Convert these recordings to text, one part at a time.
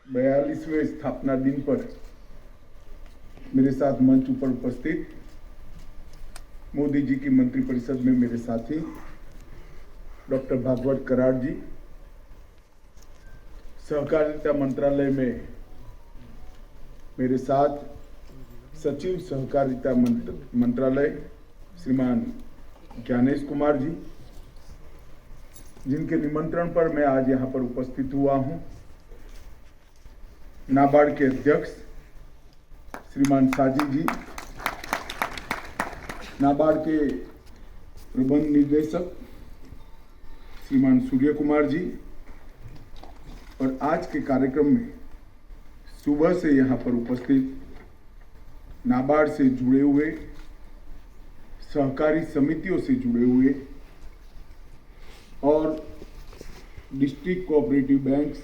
42वें स्थापना दिन पर मेरे साथ मंच ऊपर उपस्थित मोदी जी की मंत्रिपरिषद में मेरे साथी डॉक्टर भागवत कराड़ जी, सहकारिता मंत्रालय में मेरे साथ सचिव सहकारिता मंत्रालय श्रीमान ज्ञानेश कुमार जी, जिनके निमंत्रण पर मैं आज यहाँ पर उपस्थित हुआ हूँ, नाबार्ड के अध्यक्ष श्रीमान साजी जी, नाबार्ड के प्रबंध निदेशक श्रीमान सूर्य कुमार जी, और आज के कार्यक्रम में सुबह से यहाँ पर उपस्थित नाबार्ड से जुड़े हुए, सहकारी समितियों से जुड़े हुए और डिस्ट्रिक्ट कोऑपरेटिव बैंक्स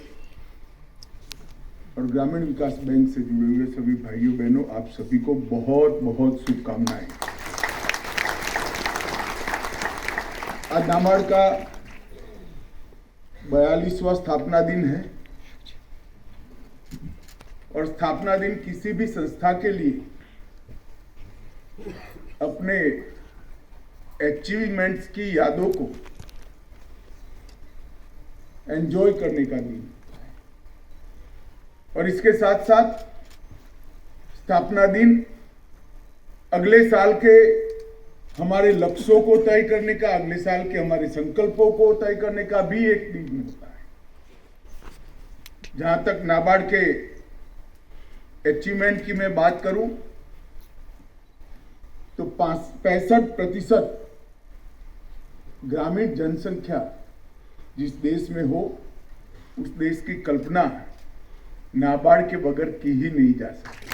और ग्रामीण विकास बैंक से जुड़े हुए सभी भाइयों बहनों, आप सभी को बहुत बहुत शुभकामनाएं। आज नाबार्ड का 42वां स्थापना दिन है और स्थापना दिन किसी भी संस्था के लिए अपने अचीवमेंट्स की यादों को एंजॉय करने का दिन, और इसके साथ साथ स्थापना दिन अगले साल के हमारे लक्ष्यों को तय करने का, अगले साल के हमारे संकल्पों को तय करने का भी एक दिन होता है। जहां तक नाबार्ड के अचीवमेंट की मैं बात करूं तो 65% ग्रामीण जनसंख्या जिस देश में हो, उस देश की कल्पना नाबार्ड के बगैर की ही नहीं जा सकती।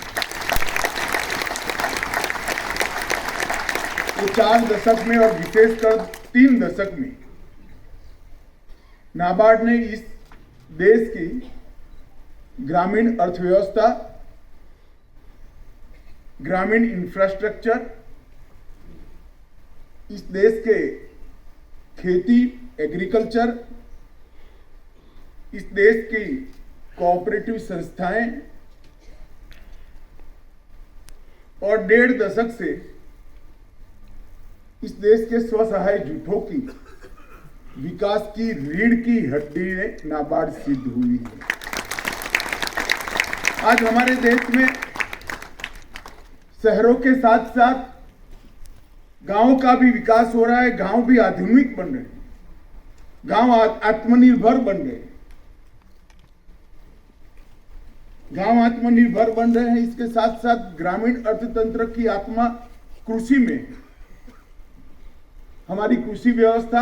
तो 4 दशक में और विशेषकर 3 दशक में नाबार्ड ने इस देश की ग्रामीण अर्थव्यवस्था, ग्रामीण इंफ्रास्ट्रक्चर, इस देश के खेती, एग्रीकल्चर, इस देश की कोऑपरेटिव संस्थाएं और 1.5 दशक से इस देश के स्वसहाय जुटों की विकास की रीढ़ की हड्डी नाबार्ड सिद्ध हुई है। आज हमारे देश में शहरों के साथ साथ गांवों का भी विकास हो रहा है, गांव भी आधुनिक बन रहे हैं, गांव आत्मनिर्भर बन रहे हैं, गांव आत्मनिर्भर बन रहे हैं। इसके साथ साथ ग्रामीण अर्थतंत्र की आत्मा कृषि में है। हमारी कृषि व्यवस्था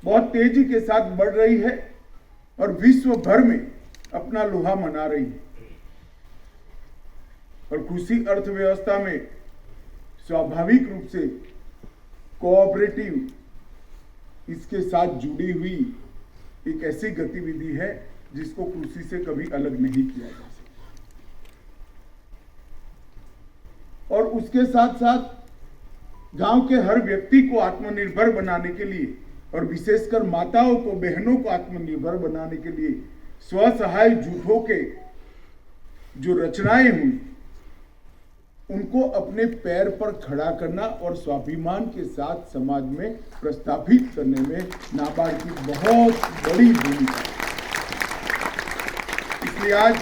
बहुत तेजी के साथ बढ़ रही है और विश्व भर में अपना लोहा मना रही है, और कृषि अर्थव्यवस्था में स्वाभाविक रूप से कोऑपरेटिव इसके साथ जुड़ी हुई एक ऐसी गतिविधि है जिसको कृषि से कभी अलग नहीं किया जा सकता। और उसके साथ साथ गांव के हर व्यक्ति को आत्मनिर्भर बनाने के लिए और विशेषकर माताओं को, बहनों को आत्मनिर्भर बनाने के लिए स्वसहाय जुटों के जो रचनाएं हुई, उनको अपने पैर पर खड़ा करना और स्वाभिमान के साथ समाज में प्रस्थापित करने में नाबार्ड की बहुत बड़ी भूमिका है। इसलिए आज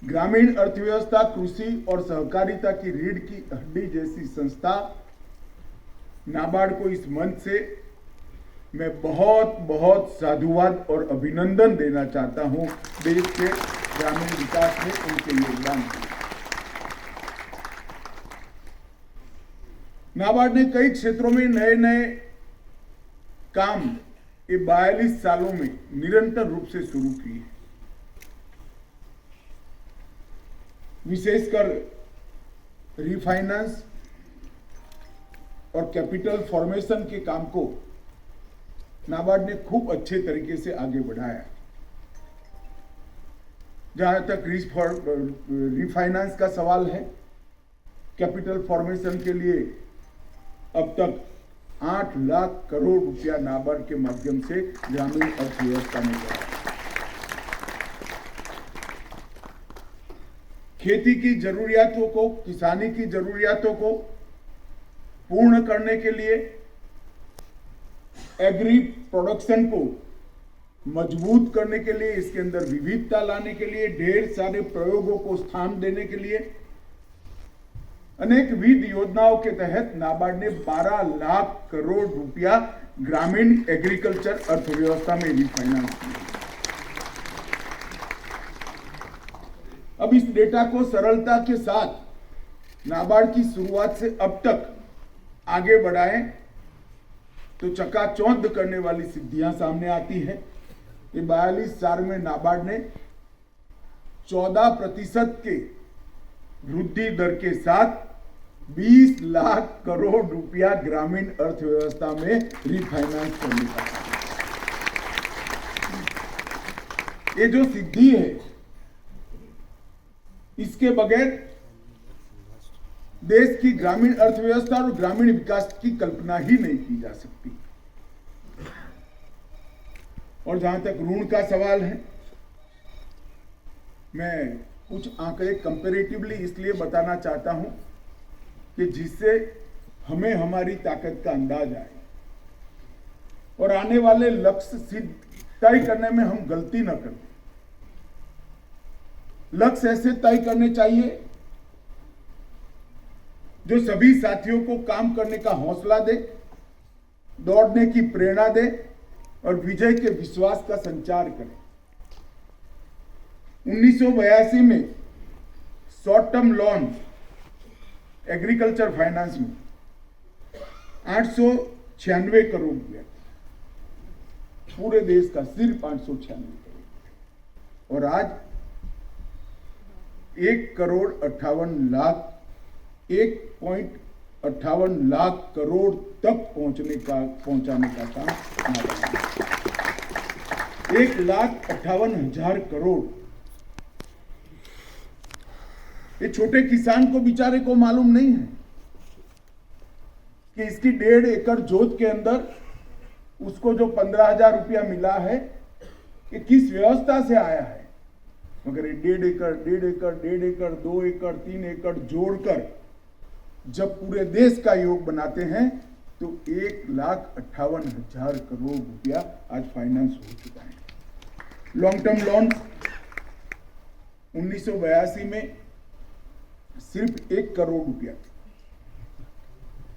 ग्रामीण अर्थव्यवस्था, कृषि और सहकारिता की रीढ़ की हड्डी जैसी संस्था नाबार्ड को इस मंच से मैं बहुत बहुत साधुवाद और अभिनंदन देना चाहता हूं देश के ग्रामीण विकास में उनके योगदान के लिए। नाबार्ड ने कई क्षेत्रों में नए नए काम ये 42 सालों में निरंतर रूप से शुरू किए। विशेषकर रिफाइनेंस और कैपिटल फॉर्मेशन के काम को नाबार्ड ने खूब अच्छे तरीके से आगे बढ़ाया। जहां तक रिफाइनेंस का सवाल है, कैपिटल फॉर्मेशन के लिए अब तक 8 लाख करोड़ रुपया नाबार्ड के माध्यम से ग्रामीण अर्थव्यवस्था में गया। खेती की जरूरियातों को, किसानी की जरूरियातों को पूर्ण करने के लिए, एग्री प्रोडक्शन को मजबूत करने के लिए, इसके अंदर विविधता लाने के लिए, ढेर सारे प्रयोगों को स्थान देने के लिए अनेक विविध योजनाओं के तहत नाबार्ड ने 12 लाख करोड़ रुपया ग्रामीण एग्रीकल्चर अर्थव्यवस्था में रिफाइनेंस किया। अब इस डेटा को सरलता के साथ नाबार्ड की शुरुआत से अब तक आगे बढ़ाएं तो चकाचौंध करने वाली सिद्धियां सामने आती है। ये 42 साल में नाबार्ड ने 14% के वृद्धि दर के साथ 20 लाख करोड़ रुपया ग्रामीण अर्थव्यवस्था में रिफाइनेंस करने का काम। ये जो सिद्धि है, इसके बगैर देश की ग्रामीण अर्थव्यवस्था और ग्रामीण विकास की कल्पना ही नहीं की जा सकती। और जहां तक ऋण का सवाल है, मैं कुछ आंकड़े कंपैरेटिवली इसलिए बताना चाहता हूं कि जिससे हमें हमारी ताकत का अंदाज आए और आने वाले लक्ष्य सिद्ध तय करने में हम गलती न करें। लक्ष्य ऐसे तय करने चाहिए जो सभी साथियों को काम करने का हौसला दे, दौड़ने की प्रेरणा दे और विजय के विश्वास का संचार करे। 1982 में short term loan agriculture finance में 896 करोड़ रुपया, पूरे देश का सिर्फ 896 करोड़, और आज 1,58 लाख करोड़ तक पहुंचाने का काम। 1,58,000 करोड़। ये छोटे किसान को बेचारे को मालूम नहीं है कि इसकी 1.5 एकड़ जोत के अंदर उसको जो 15,000 रुपया मिला है, ये किस व्यवस्था से आया है। मगर ये 1.5 एकड़, 1.5 एकड़, 1.5 एकड़, 2 एकड़, 3 एकड़ जोड़कर जब पूरे देश का योग बनाते हैं तो 1,58,000 करोड़ रुपया आज फाइनेंस हो चुका है। लॉन्ग टर्म लोन 1982 में सिर्फ 1 करोड़ रुपया,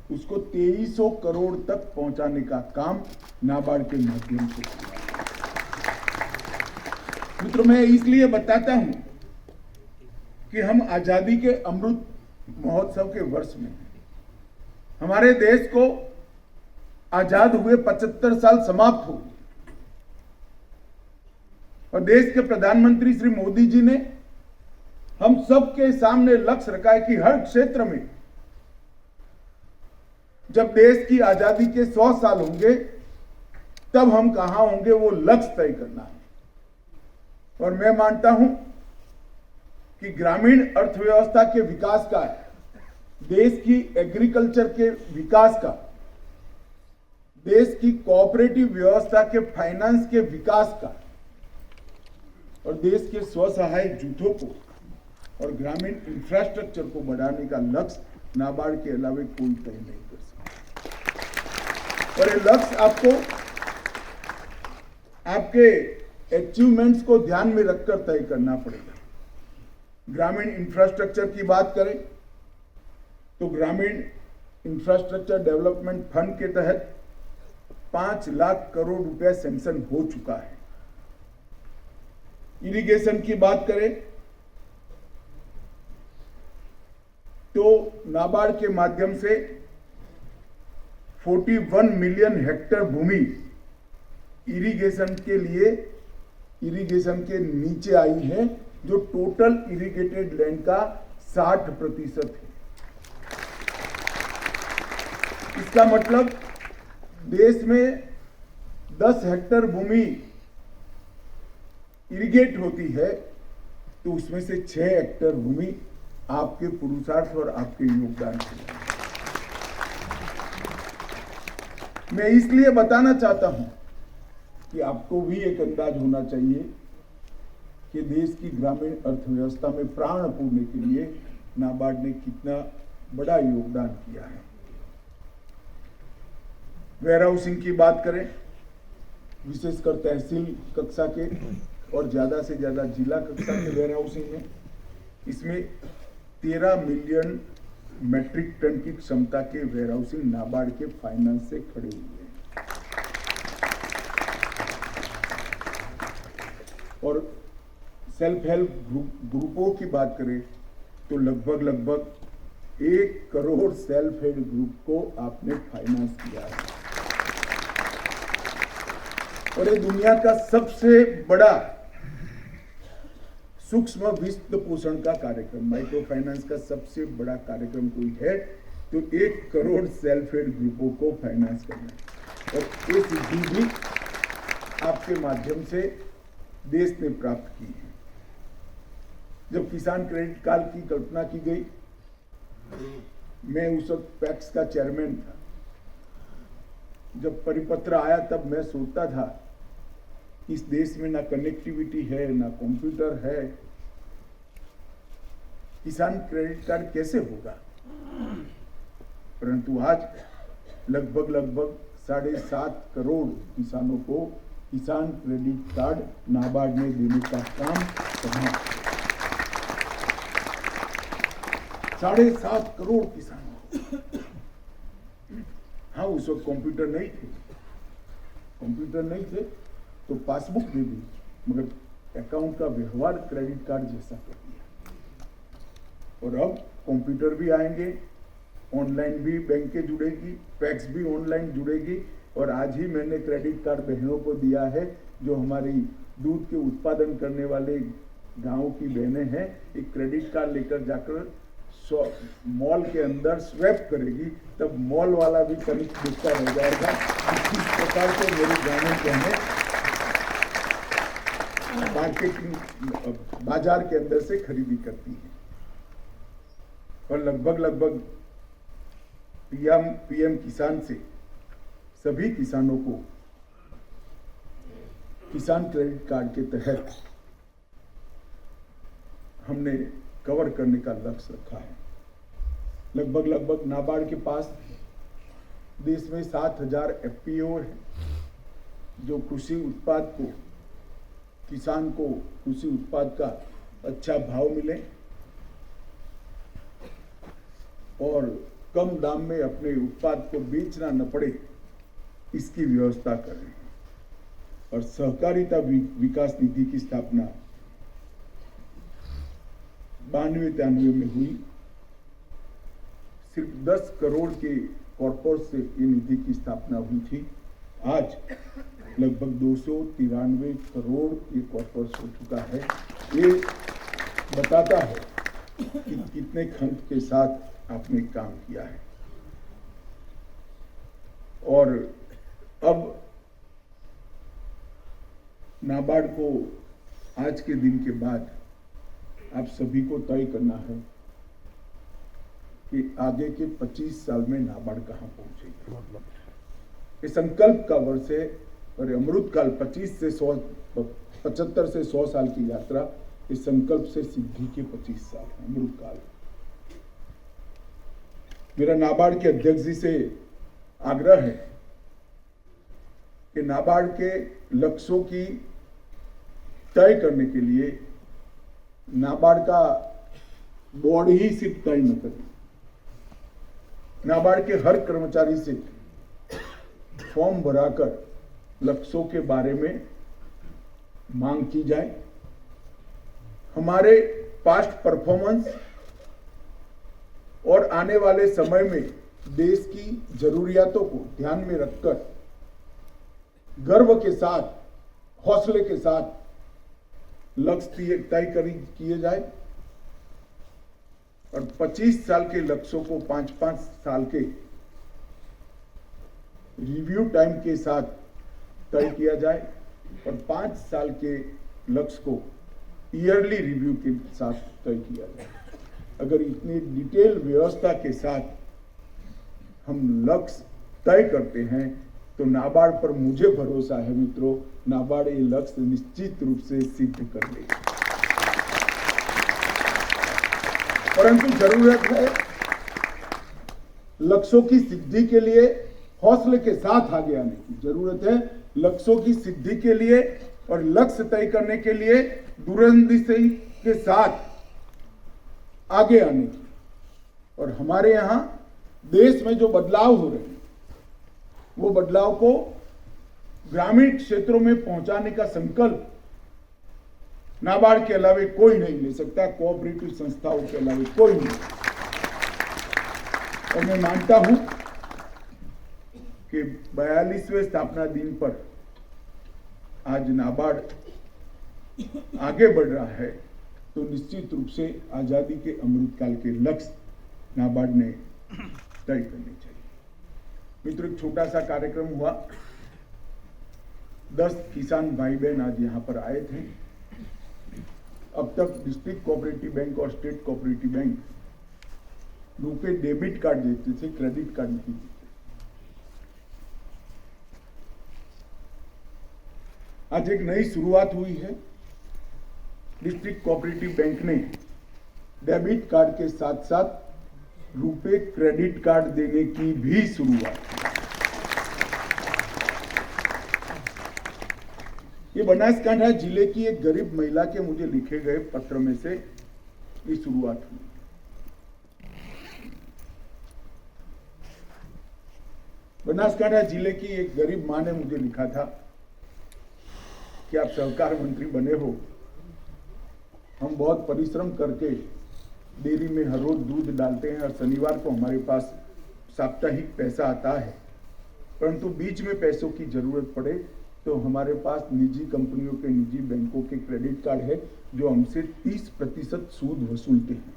उसको 2300 करोड़ तक पहुंचाने का काम नाबार्ड के माध्यम से किया। मित्रों, मैं इसलिए बताता हूं कि हम आजादी के अमृत महोत्सव के वर्ष में, हमारे देश को आजाद हुए 75 साल समाप्त हो गए और देश के प्रधानमंत्री श्री मोदी जी ने हम सबके सामने लक्ष्य रखा है कि हर क्षेत्र में जब देश की आजादी के 100 साल होंगे तब हम कहां होंगे, वो लक्ष्य तय करना है। और मैं मानता हूं कि ग्रामीण अर्थव्यवस्था के विकास का, देश की एग्रीकल्चर के विकास का, देश की कोऑपरेटिव व्यवस्था के फाइनेंस के विकास का और देश के स्वसहायक जूथों को और ग्रामीण इंफ्रास्ट्रक्चर को बढ़ाने का लक्ष्य नाबार्ड के अलावा कोई तय नहीं कर सकता। और ये लक्ष्य आपको आपके अचीवमेंट्स को ध्यान में रखकर तय करना पड़ेगा। ग्रामीण इंफ्रास्ट्रक्चर की बात करें तो ग्रामीण इंफ्रास्ट्रक्चर डेवलपमेंट फंड के तहत 5 लाख करोड़ रुपया सैंक्शन हो चुका है। इरिगेशन की बात करें तो नाबार्ड के माध्यम से 41 मिलियन हेक्टेयर भूमि इरिगेशन के लिए, इरिगेशन के नीचे आई है, जो टोटल इरिगेटेड लैंड का 60% है। इसका मतलब देश में 10 हेक्टेयर भूमि इरिगेट होती है तो उसमें से 6 हेक्टेयर भूमि आपके पुरुषार्थ और आपके योगदान से। मैं इसलिए बताना चाहता हूं कि आपको भी एक अंदाज होना चाहिए कि देश की ग्रामीण अर्थव्यवस्था में प्राण पूरने के लिए नाबार्ड ने कितना बड़ा योगदान किया है। वेयर हाउसिंग की बात करें, विशेषकर तहसील कक्षा के और ज्यादा से ज्यादा जिला कक्षा के वेयर हाउसिंग में, इसमें 13 मिलियन मेट्रिक टन की क्षमता के वेयर हाउसिंग नाबार्ड के फाइनेंस से खड़े हुए हैं। और सेल्फ हेल्प ग्रुपों की बात करें तो लगभग 1 करोड़ सेल्फ हेल्प ग्रुप को आपने फाइनेंस किया है। और ये दुनिया का सबसे बड़ा सूक्ष्म वित्त पोषण का कार्यक्रम, माइक्रो फाइनेंस का सबसे बड़ा कार्यक्रम कोई है तो 1 करोड़ सेल्फ हेल्प ग्रुपों को फाइनेंस करना है। और ये सिद्धि भी आपके माध्यम से देश ने प्राप्त की है। जब किसान क्रेडिट कार्ड की कल्पना की गई, मैं उस वक्त पैक्स का चेयरमैन था। जब परिपत्र आया तब मैं सोचता था इस देश में ना कनेक्टिविटी है, ना कंप्यूटर है, किसान क्रेडिट कार्ड कैसे होगा। परंतु आज लगभग 7.5 करोड़ किसानों को किसान क्रेडिट कार्ड नाबार्ड ने देने का काम करना। 7.5 करोड़ किसानों। हाँ, उस वक्त कंप्यूटर नहीं थे तो पासबुक दे दी, मगर अकाउंट का व्यवहार क्रेडिट कार्ड जैसा कर दिया। और अब कंप्यूटर भी आएंगे, ऑनलाइन भी बैंकें जुड़ेगी, पैक्स भी ऑनलाइन जुड़ेगी। और आज ही मैंने क्रेडिट कार्ड बहनों को दिया है, जो हमारी दूध के उत्पादन करने वाले गांव की बहनें हैं, एक क्रेडिट कार्ड लेकर जाकर मॉल के अंदर स्वैप करेगी, तब मॉल वाला भी कनिष्ठ दिखता रह जाएगा। इस प्रकार से मेरी ग्रामीण बहनें मार्केटिंग बाजार के अंदर से खरीदी करती है। और लगभग पीएम किसान से सभी किसानों को किसान क्रेडिट कार्ड के तहत हमने कवर करने का लक्ष्य रखा है। लगभग नाबार्ड के पास देश में 7,000 एफपीओ है, जो कृषि उत्पाद को, किसान को कृषि उत्पाद का अच्छा भाव मिले और कम दाम में अपने उत्पाद को बेचना न पड़े, इसकी व्यवस्था कर रहे हैं। और सहकारिता विकास निधि की स्थापना 92-93 में हुई। सिर्फ 10 करोड़ के कॉर्पोरेट से ये निधि की स्थापना हुई थी। आज लगभग 293 करोड़ ये कॉर्पोरेट हो चुका है। ये बताता है कि कितने खंड के साथ आपने काम किया है। और अब नाबार्ड को आज के दिन के बाद आप सभी को तय करना है कि आगे के 25 साल में नाबार्ड कहां पहुंचेगी। ये संकल्प का वर्ष है और अमृत काल 75 से 100 साल की यात्रा, इस संकल्प से सिद्धि के 25 साल है, अमृत काल। मेरा नाबार्ड के अध्यक्ष जी से आग्रह है कि नाबार्ड के लक्ष्यों की तय करने के लिए नाबार्ड का बोर्ड ही सिर्फ तय न करे, नाबार्ड के हर कर्मचारी से फॉर्म भराकर लक्ष्यों के बारे में मांग की जाए। हमारे पास्ट परफॉर्मेंस और आने वाले समय में देश की जरूरियातों को ध्यान में रखकर गर्व के साथ, हौसले के साथ लक्ष्य तय किए जाए और 25 साल के लक्ष्यों को 5-5 साल के रिव्यू टाइम के साथ तय किया जाए और 5 साल के लक्ष्य को ईयरली रिव्यू के साथ तय किया जाए। अगर इतनी डिटेल व्यवस्था के साथ हम लक्ष्य तय करते हैं तो नाबार्ड पर मुझे भरोसा है मित्रों, नाबार्ड ये लक्ष्य निश्चित रूप से सिद्ध कर लेगा। परंतु जरूरत है लक्ष्यों की सिद्धि के लिए हौसले के साथ आगे आने की, जरूरत है लक्ष्यों की सिद्धि के लिए और लक्ष्य तय करने के लिए दूरंदेशी के साथ आगे आने की। और हमारे यहां देश में जो बदलाव हो रहे हैं वो बदलाव को ग्रामीण क्षेत्रों में पहुंचाने का संकल्प नाबार्ड के अलावे कोई नहीं ले सकता, कोऑपरेटिव संस्थाओं के अलावे कोई नहीं। और मैं मानता हूं कि 42वें स्थापना दिन पर आज नाबार्ड आगे बढ़ रहा है, तो निश्चित रूप से आजादी के अमृतकाल के लक्ष्य नाबार्ड ने तय करने चाहिए। मित्रों, एक छोटा सा कार्यक्रम हुआ, 10 किसान भाई बहन आज यहां पर आए थे। अब तक डिस्ट्रिक्ट कोऑपरेटिव बैंक और स्टेट कोऑपरेटिव बैंक रुपए डेबिट कार्ड देते थे, क्रेडिट कार्ड नहीं देते। आज एक नई शुरुआत हुई है, डिस्ट्रिक्ट कोऑपरेटिव बैंक ने डेबिट कार्ड के साथ साथ रुपए क्रेडिट कार्ड देने की भी शुरुआत। ये बनासकांठा जिले की एक गरीब महिला के मुझे लिखे गए पत्र में से ये शुरुआत हुई। बनासकांठा जिले की एक गरीब मां ने मुझे लिखा था कि आप सहकार मंत्री बने हो, हम बहुत परिश्रम करके डेयरी में हर रोज दूध डालते हैं और शनिवार को हमारे पास साप्ताहिक पैसा आता है, परंतु बीच में पैसों की जरूरत पड़े तो हमारे पास निजी कंपनियों के, निजी बैंकों के क्रेडिट कार्ड है जो हमसे 30% सूद वसूलते हैं।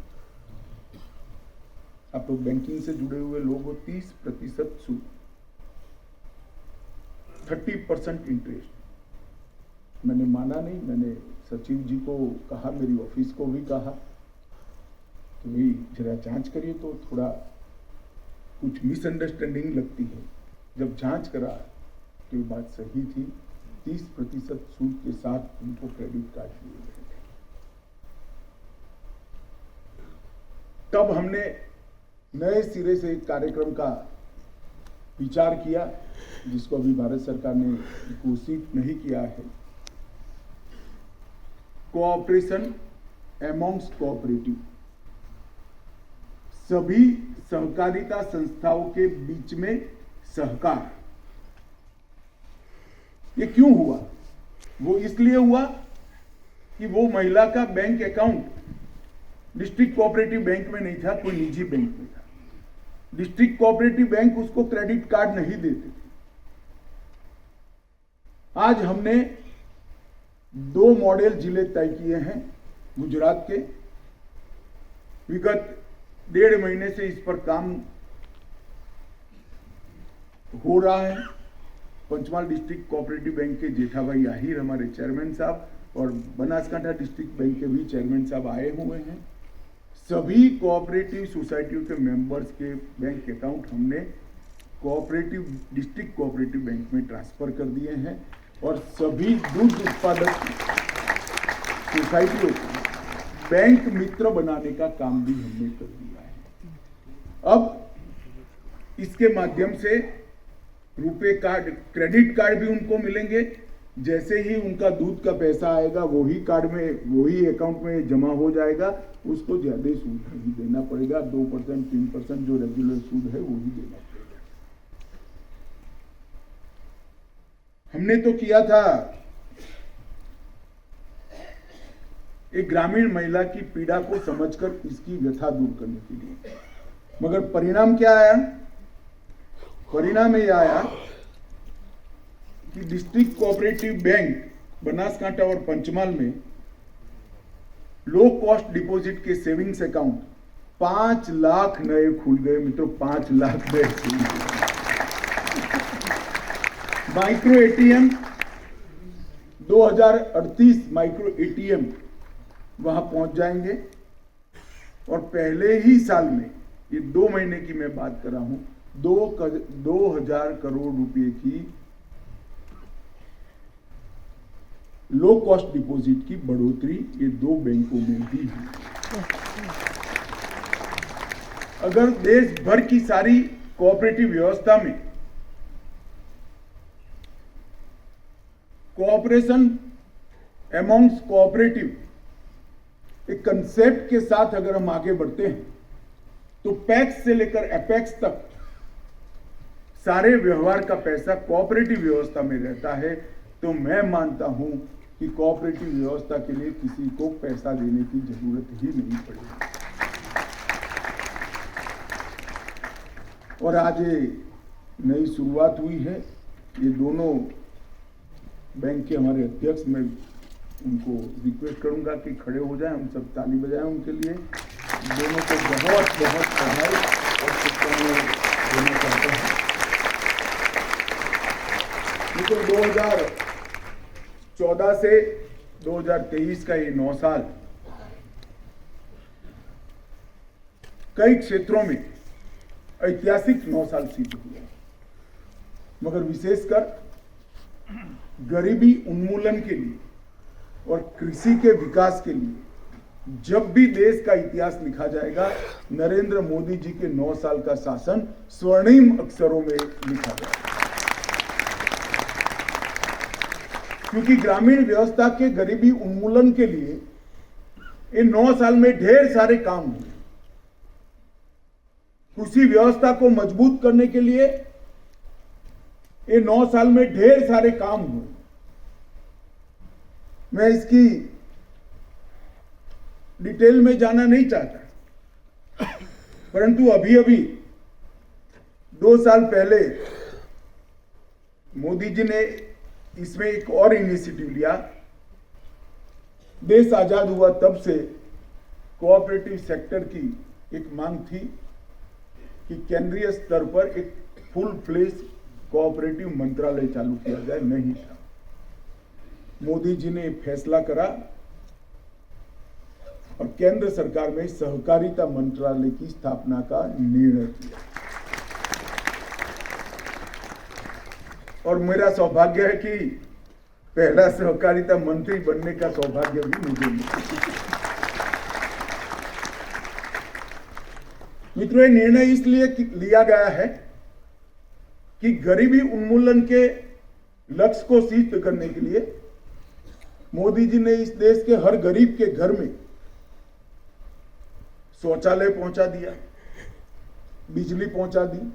आप लोग बैंकिंग से जुड़े हुए लोग हो, 30% सूद, 30% इंटरेस्ट। मैंने माना नहीं, मैंने सचिव जी को कहा, मेरी ऑफिस को भी कहा, तो भाई जरा जांच करिए। तो थोड़ा कुछ मिसअंडरस्टैंडिंग लगती है। जब जांच करा तो ये बात सही थी, 30% सूद के साथ उनको क्रेडिट कार्ड दिए गए थे। तब हमने नए सिरे से एक कार्यक्रम का विचार किया, जिसको अभी भारत सरकार ने घोषित नहीं किया है, कोऑपरेशन एमॉन्ग्स कोऑपरेटिव, सभी सहकारिता संस्थाओं के बीच में सहकार। ये क्यों हुआ? वो इसलिए हुआ कि वो महिला का bank account district cooperative bank में नहीं था, कोई निजी बैंक में था। डिस्ट्रिक्ट कोऑपरेटिव बैंक उसको क्रेडिट कार्ड नहीं देते थे। आज हमने 2 मॉडल जिले तय किए हैं गुजरात के। विगत 1.5 महीने से इस पर काम हो रहा है। पंचमहाल डिस्ट्रिक्ट कोऑपरेटिव बैंक के जेठाभाई आहिर हमारे चेयरमैन साहब और बनासकांठा डिस्ट्रिक्ट बैंक के भी चेयरमैन साहब आए हुए हैं। सभी कोऑपरेटिव सोसाइटियों के मेंबर्स के बैंक अकाउंट हमने कोऑपरेटिव डिस्ट्रिक्ट कोऑपरेटिव बैंक में ट्रांसफर कर दिए हैं और सभी दूध उत्पादक सोसाइटियों को बैंक मित्र बनाने का काम भी हमने कर दिया है। अब इसके माध्यम से रुपए कार्ड, क्रेडिट कार्ड भी उनको मिलेंगे। जैसे ही उनका दूध का पैसा आएगा वही कार्ड में, वही अकाउंट में जमा हो जाएगा, उसको ज्यादा सूद नहीं देना पड़ेगा। 2%, 3% जो रेगुलर सूद है वो ही देना पड़ेगा। हमने तो किया था एक ग्रामीण महिला की पीड़ा को समझकर इसकी व्यथा दूर करने के लिए, मगर परिणाम क्या आया? परिणाम ये आया कि डिस्ट्रिक्ट कोऑपरेटिव बैंक बनासकांठा और पंचमहाल में लो कॉस्ट डिपॉजिट के सेविंग्स अकाउंट 5 लाख नए खुल गए। मित्रों, 5 लाख नए खुल गए। माइक्रो एटीएम 2038 माइक्रो एटीएम वहां पहुंच जाएंगे और पहले ही साल में, ये 2 महीने की मैं बात कर रहा हूं, 2,000 करोड़ रुपए की लो कॉस्ट डिपॉजिट की बढ़ोतरी ये 2 बैंकों में भी हुई। अगर देश भर की सारी कोऑपरेटिव व्यवस्था में कोऑपरेशन अमॉन्ग्स कोऑपरेटिव एक कंसेप्ट के साथ अगर हम आगे बढ़ते हैं तो पैक्स से लेकर एपेक्स तक सारे व्यवहार का पैसा कोऑपरेटिव व्यवस्था में रहता है। तो मैं मानता हूं कि कोऑपरेटिव व्यवस्था के लिए किसी को पैसा देने की जरूरत ही नहीं पड़ेगी। और आज ये नई शुरुआत हुई है। ये दोनों बैंक के हमारे अध्यक्ष, मैं उनको रिक्वेस्ट करूंगा कि खड़े हो जाएं, हम सब ताली बजाएं उनके लिए। दोनों को बहुत बहुत बधाई और शुभकामनाएं देना चाहते हैं। तो 2014 से 2023 का ये 9 साल कई क्षेत्रों में ऐतिहासिक 9 साल सिद्ध हुए, मगर विशेषकर गरीबी उन्मूलन के लिए और कृषि के विकास के लिए जब भी देश का इतिहास लिखा जाएगा, नरेंद्र मोदी जी के 9 साल का शासन स्वर्णिम अक्षरों में लिखा जाएगा। क्योंकि ग्रामीण व्यवस्था के गरीबी उन्मूलन के लिए इन 9 साल में ढेर सारे काम हुए। कृषि व्यवस्था को मजबूत करने के लिए ये 9 साल में ढेर सारे काम हुए। मैं इसकी डिटेल में जाना नहीं चाहता, परंतु अभी अभी 2 साल पहले मोदी जी ने इसमें एक और इनिशिएटिव लिया। देश आजाद हुआ तब से कोऑपरेटिव सेक्टर की एक मांग थी कि केंद्रीय स्तर पर एक फुल फ्लेज कोऑपरेटिव मंत्रालय चालू किया जाए। नहीं था। मोदी जी ने फैसला करा और केंद्र सरकार में सहकारिता मंत्रालय की स्थापना का निर्णय किया। और मेरा सौभाग्य है कि पहला सहकारिता मंत्री बनने का सौभाग्य भी मुझे मिला। मित्रों, निर्णय इसलिए लिया गया है कि गरीबी उन्मूलन के लक्ष्य को सिद्ध करने के लिए मोदी जी ने इस देश के हर गरीब के घर में शौचालय पहुंचा दिया, बिजली पहुंचा दी।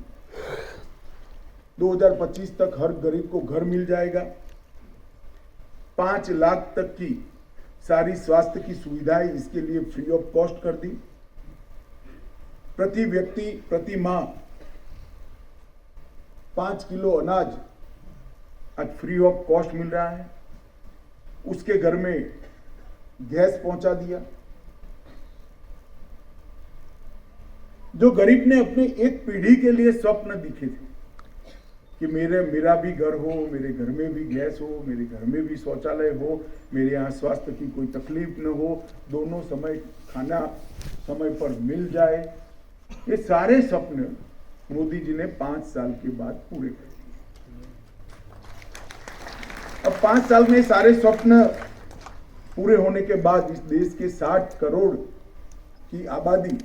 2025 तक हर गरीब को घर मिल जाएगा। 5 लाख तक की सारी स्वास्थ्य की सुविधाएं इसके लिए फ्री ऑफ कॉस्ट कर दी। प्रति व्यक्ति प्रति माह 5 किलो अनाज आज फ्री ऑफ कॉस्ट मिल रहा है। उसके घर में गैस पहुंचा दिया। जो गरीब ने अपने एक पीढ़ी के लिए स्वप्न दिखे थे कि मेरा भी घर हो, मेरे घर में भी गैस हो, मेरे घर में भी शौचालय हो, मेरे यहाँ स्वास्थ्य की कोई तकलीफ न हो, दोनों समय खाना समय पर मिल जाए, ये सारे सपने मोदी जी ने 5 साल के बाद पूरे कर दिए। अब 5 साल में सारे स्वप्न पूरे होने के बाद इस देश के 60 करोड़ की आबादी,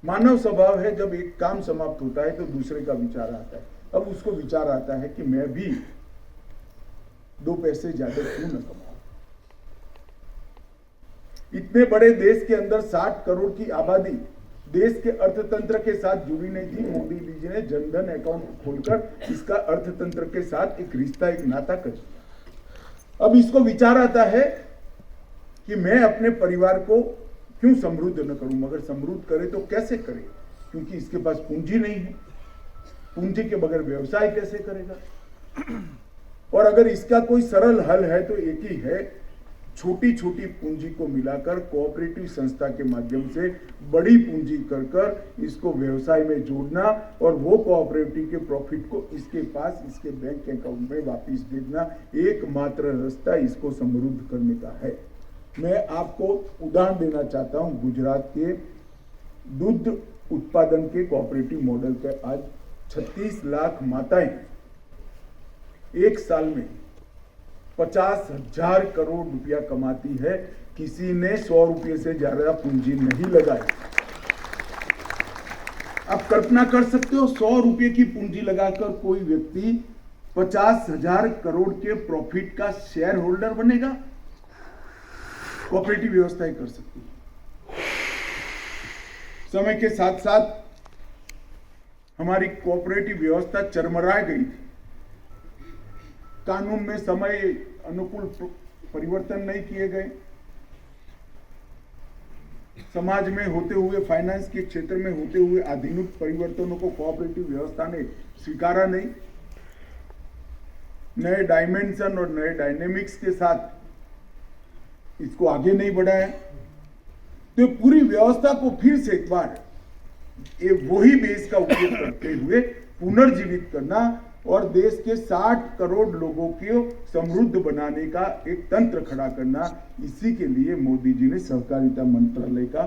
मानव स्वभाव है जब एक काम समाप्त होता है तो दूसरे का विचार आता है। अब उसको विचार आता है कि मैं भी 2 पैसे ज्यादा क्यों न कमाऊं। इतने बड़े देश के अंदर 60 करोड़ की आबादी देश के अर्थतंत्र के साथ जुड़ी नहीं थी। मोदी जी ने जनधन अकाउंट खोलकर इसका अर्थतंत्र के साथ एक रिश्ता, एक नाता कर दिया। अब इसको विचार आता है कि मैं अपने परिवार को क्यों समृद्ध न करूं, मगर समृद्ध करे तो कैसे करे, क्योंकि इसके पास पूंजी नहीं है। पूंजी के बगैर व्यवसाय कैसे करेगा। और अगर इसका कोई सरल हल है तो एक ही है, छोटी छोटी पूंजी को मिलाकर कोऑपरेटिव संस्था के माध्यम से बड़ी पूंजी कर इसको व्यवसाय में जोड़ना और वो कोऑपरेटिव के प्रॉफिट को इसके पास, इसके बैंक अकाउंट में वापस भेजना एकमात्र रास्ता इसको समृद्ध करने का है। मैं आपको उदाहरण देना चाहता हूं। गुजरात के दूध उत्पादन के कोऑपरेटिव मॉडल के आज 36 लाख माताएं एक साल में 50,000 करोड़ रुपया कमाती है। किसी ने 100 रुपये से ज्यादा पूंजी नहीं लगाई। आप कल्पना कर सकते हो 100 रुपये की पूंजी लगाकर कोई व्यक्ति 50,000 करोड़ के प्रॉफिट का शेयर होल्डर बनेगा? कोऑपरेटिव व्यवस्था ही कर सकती है। समय के साथ साथ हमारी कोऑपरेटिव व्यवस्था चरमरा गई थी। कानून में समय अनुकूल परिवर्तन नहीं किए गए। समाज में होते हुए, फाइनेंस के क्षेत्र में होते हुए आधुनिक परिवर्तनों को कोऑपरेटिव व्यवस्था ने स्वीकारा नहीं। नए डायमेंशन और नए डायनेमिक्स के साथ इसको आगे नहीं बढ़ाया। तो पूरी व्यवस्था को फिर से एक बार वही बेस का उपयोग करते हुए पुनर्जीवित करना और देश के 60 करोड़ लोगों को समृद्ध बनाने का एक तंत्र खड़ा करना, इसी के लिए मोदी जी ने सहकारिता मंत्रालय का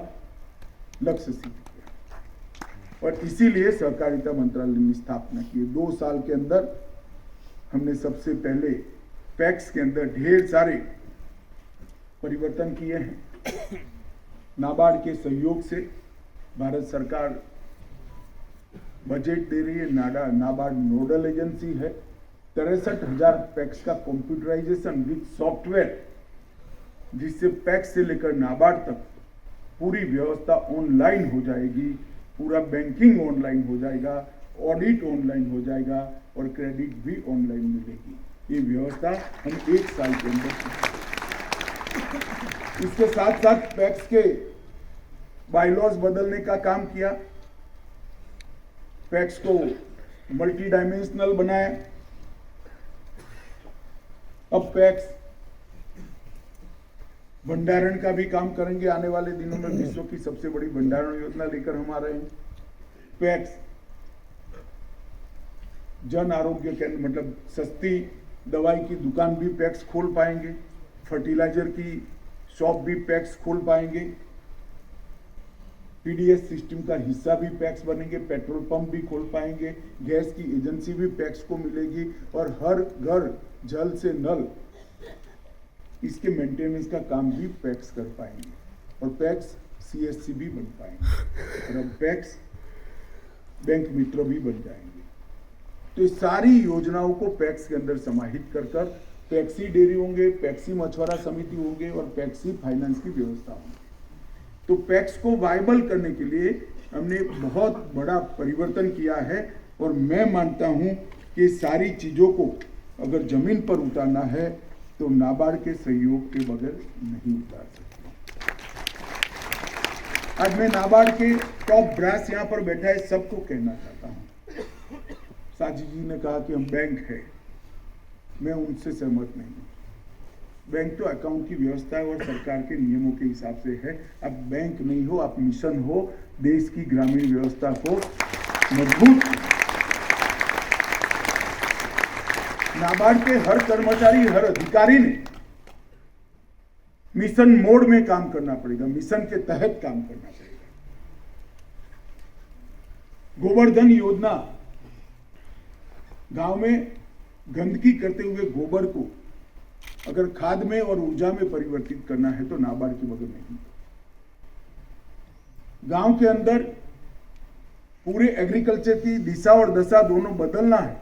लक्ष्य सिद्ध किया और इसीलिए सहकारिता मंत्रालय की स्थापना की। 2 साल के अंदर हमने सबसे पहले पैक्स के अंदर ढेर सारे परिवर्तन किए हैं। नाबार्ड के सहयोग से भारत सरकार बजट दे रही है। नाबार्ड नोडल एजेंसी है। 63,000 पैक्स का कंप्यूटराइजेशन विद सॉफ्टवेयर, जिससे पैक्स से लेकर नाबार्ड तक पूरी व्यवस्था ऑनलाइन हो जाएगी। पूरा बैंकिंग ऑनलाइन हो जाएगा, ऑडिट ऑनलाइन हो जाएगा और क्रेडिट भी ऑनलाइन मिलेगी। ये व्यवस्था हम 1 साल के अंदर। इसके साथ साथ पैक्स के बायलॉज बदलने का काम किया। पैक्स को मल्टी डायमेंशनल बनाया। अब पैक्स भंडारण का भी काम करेंगे। आने वाले दिनों में विश्व की सबसे बड़ी भंडारण योजना लेकर हम आ रहे हैं। पैक्स जन आरोग्य केंद्र, मतलब सस्ती दवाई की दुकान भी पैक्स खोल पाएंगे। फर्टिलाइजर की शॉप भी पैक्स खोल पाएंगे। पीडीएस सिस्टम का हिस्सा भी पैक्स बनेंगे। पेट्रोल पंप भी खोल पाएंगे। गैस की एजेंसी भी पैक्स को मिलेगी और हर घर जल से नल, इसके मेंटेनेंस का काम भी पैक्स कर पाएंगे और पैक्स सीएससी भी बन पाएंगे और अब पैक्स बैंक मित्र भी बन जाएंगे। तो इस सारी योजनाओं को पैक्स के अंदर समाहित कर पैक्सी डेयरी होंगे, पैक्सी मछुआरा समिति होंगे और पैक्सी फाइनेंस की व्यवस्था होगी। तो पैक्स को वायबल करने के लिए हमने बहुत बड़ा परिवर्तन किया है और मैं मानता हूं कि सारी चीजों को अगर जमीन पर उतारना है तो नाबार्ड के सहयोग के बगैर नहीं उतार सकते। आज मैं नाबार्ड के टॉप ब्रास यहां पर बैठा है सबको कहना चाहता हूं। साजी जी ने कहा कि हम बैंक है, मैं उनसे सहमत नहीं हूं। बैंक तो अकाउंट की व्यवस्था है और सरकार के नियमों के हिसाब से है। अब बैंक नहीं हो, आप मिशन हो, देश की ग्रामीण व्यवस्था को मजबूत। नाबार्ड के हर कर्मचारी, हर अधिकारी ने मिशन मोड में काम करना पड़ेगा, मिशन के तहत काम करना पड़ेगा। गोवर्धन योजना, गांव में गंदगी करते हुए गोबर को अगर खाद में और ऊर्जा में परिवर्तित करना है तो नाबार्ड के बगैर नहीं। गांव के अंदर पूरे एग्रीकल्चर की दिशा और दशा दोनों बदलना है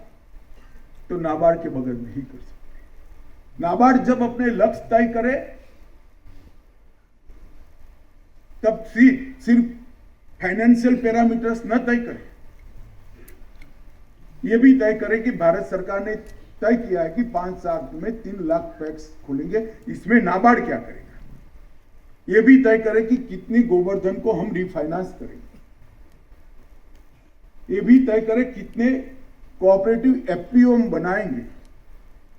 तो नाबार्ड के बगैर नहीं कर सकते। नाबार्ड जब अपने लक्ष्य तय करे तब सिर्फ फाइनेंशियल पैरामीटर्स न तय करे, यह भी तय करे कि भारत सरकार ने तय किया है कि 5 साल में 3 लाख पैक्स खोलेंगे, इसमें नाबार्ड क्या करेगा। यह भी तय करे कि कितनी गोवर्धन को हम रिफाइनेंस करेंगे। यह भी तय करे कितने कोऑपरेटिव एफपीओ हम बनाएंगे।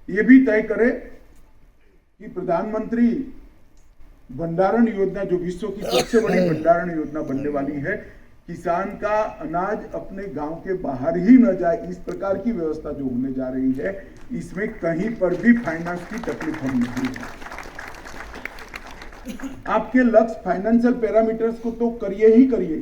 यह भी तय करे कि प्रधानमंत्री भंडारण योजना, जो विश्व की सबसे बड़ी भंडारण योजना बनने वाली है, किसान का अनाज अपने गांव के बाहर ही न जाए, इस प्रकार की व्यवस्था जो होने जा रही है, इसमें कहीं पर भी फाइनेंस की तकलीफ हम नहीं है। आपके लक्ष्य फाइनेंशियल पैरामीटर्स को तो करिए ही करिए,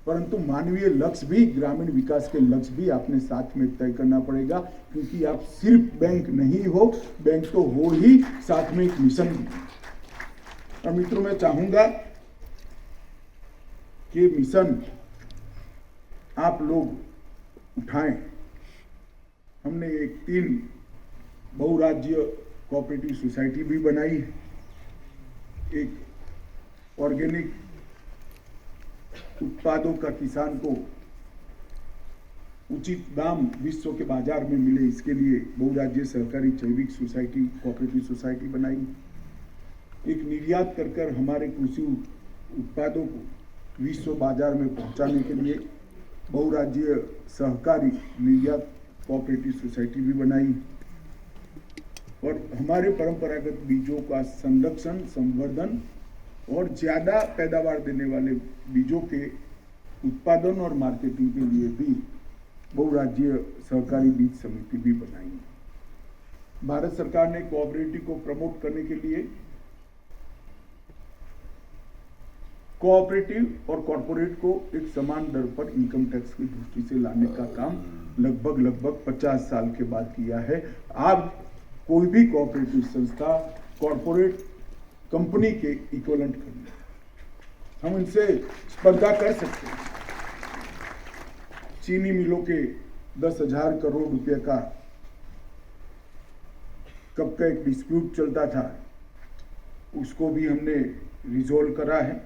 परंतु मानवीय लक्ष्य भी, ग्रामीण विकास के लक्ष्य भी आपने साथ में तय करना पड़ेगा, क्योंकि आप सिर्फ बैंक नहीं हो, बैंक तो हो ही, साथ में एक मिशन भी। और मित्रों, मैं चाहूंगा कि मिशन आप लोग उठाएं। हमने एक 3 बहुराज्य कोऑपरेटिव सोसाइटी भी बनाई है। एक ऑर्गेनिक उत्पादों का किसान को उचित दाम विश्व के बाजार में मिले, इसके लिए बहुराज्य सहकारी जैविक सोसाइटी, कोऑपरेटिव सोसाइटी बनाई। एक निर्यात कर हमारे कृषि उत्पादों को विश्व बाजार में पहुंचाने के लिए बहुराज्य सहकारी निर्यात कोऑपरेटिव सोसाइटी भी बनाई। और हमारे परंपरागत बीजों का संरक्षण, संवर्धन और ज्यादा पैदावार देने वाले बीजों के उत्पादन और मार्केटिंग के लिए भी बहुराज्य सहकारी बीज समिति भी बनाई। भारत सरकार ने कोऑपरेटिव को प्रमोट करने के लिए कोऑपरेटिव और कॉर्पोरेट को एक समान दर पर इनकम टैक्स की दृष्टि से लाने का काम लगभग 50 साल के बाद किया है। अब कोई भी कोऑपरेटिव संस्था कॉर्पोरेट कंपनी के इक्विवेलेंट करनी, हम इनसे स्पर्धा कर सकते हैं। चीनी मिलों के 10,000 करोड़ रुपए का कब का एक डिस्प्यूट चलता था, उसको भी हमने रिजोल्व करा है।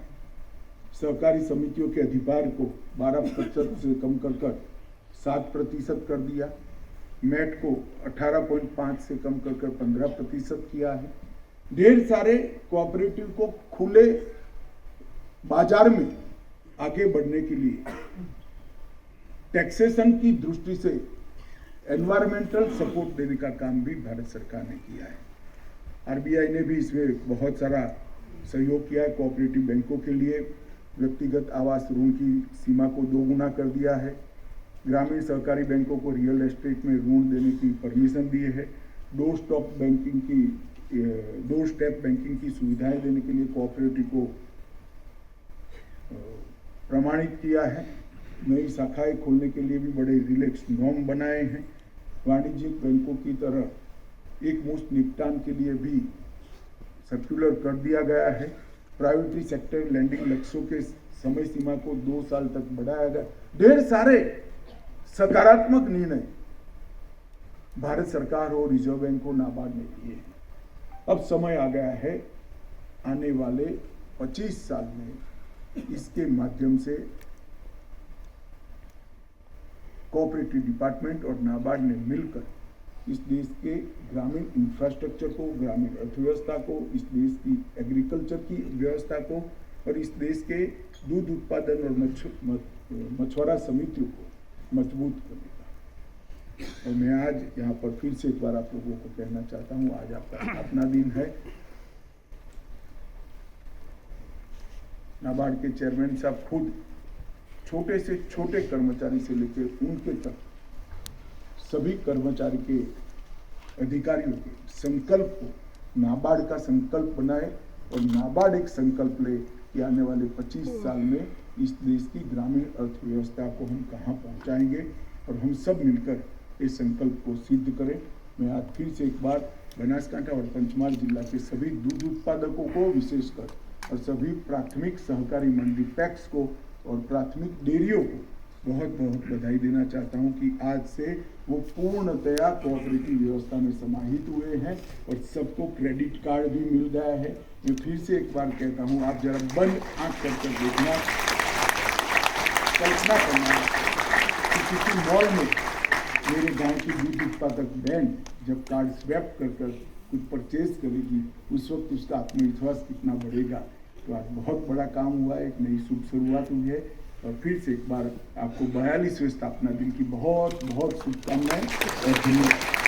सहकारी समितियों के अधिभार को 12% से कम कर 7% कर दिया। मैट को 18.5 से कम कर 15% किया है। ढेर सारे कोऑपरेटिव को खुले बाजार में आगे बढ़ने के लिए टैक्सेशन की दृष्टि से एनवायरमेंटल सपोर्ट देने का काम भी भारत सरकार ने किया है। आरबीआई ने भी इसमें बहुत सारा सहयोग किया है। कोऑपरेटिव बैंकों के लिए व्यक्तिगत आवास ऋण की सीमा को 2 गुना कर दिया है। ग्रामीण सहकारी बैंकों को रियल एस्टेट में ऋण देने की परमिशन दी है। डोर स्टेप बैंकिंग की सुविधाएं देने के लिए कोऑपरेटिव को प्रमाणित किया है। नई शाखाएं खोलने के लिए भी बड़े रिलैक्स नॉर्म बनाए हैं। वाणिज्यिक बैंकों की तरह एक मुश्त निपटान के लिए भी सर्कुलर कर दिया गया है। प्राइवेटरी सेक्टर लैंडिंग लक्ष्यों के समय सीमा को 2 साल तक बढ़ाया गया। ढेर सारे सकारात्मक निर्णय भारत सरकार और रिजर्व बैंक और नाबार्ड ने लिए हैं। अब समय आ गया है, आने वाले 25 साल में इसके माध्यम से कोऑपरेटिव डिपार्टमेंट और नाबार्ड ने मिलकर इस देश के ग्रामीण इंफ्रास्ट्रक्चर को, ग्रामीण अर्थव्यवस्था को, इस देश की एग्रीकल्चर की व्यवस्था को और इस देश के दूध उत्पादन और मछुआरा समितियों को मजबूत करने का। और मैं आज यहाँ पर फिर से एक बार आप लोगों को कहना चाहता हूँ, आज आपका अपना दिन है। नाबार्ड के चेयरमैन साहब खुद छोटे से छोटे कर्मचारी से लेकर उनके तक सभी कर्मचारी के अधिकारियों के संकल्प को नाबार्ड का संकल्प बनाए और नाबार्ड एक संकल्प ले कि आने वाले 25 साल में इस देश की ग्रामीण अर्थव्यवस्था को हम कहाँ पहुँचाएंगे और हम सब मिलकर इस संकल्प को सिद्ध करें। मैं आज फिर से एक बार बनासकांठा और पंचमहाल जिला के सभी दूध उत्पादकों को विशेषकर और सभी प्राथमिक सहकारी मंडी पैक्स को और प्राथमिक डेयरियों को बहुत बहुत बधाई देना चाहता हूं कि आज से वो पूर्णतया कोऑपरेटिव व्यवस्था में समाहित हुए हैं और सबको क्रेडिट कार्ड भी मिल गया है। मैं फिर से एक बार कहता हूं, आप जरा बंद आंख करके देखना, कल्पना करना कि किसी मॉल में मेरे गांव की दूध उत्पादक बहन जब कार्ड स्वैप कर कुछ परचेज करेगी, उस वक्त उसका आत्मविश्वास कितना बढ़ेगा। तो आज बहुत बड़ा काम हुआ है, एक नई शुभ शुरुआत हुई है। और फिर से एक बार आपको 42वें स्थापना दिन की बहुत बहुत शुभकामनाएं और धन्यवाद।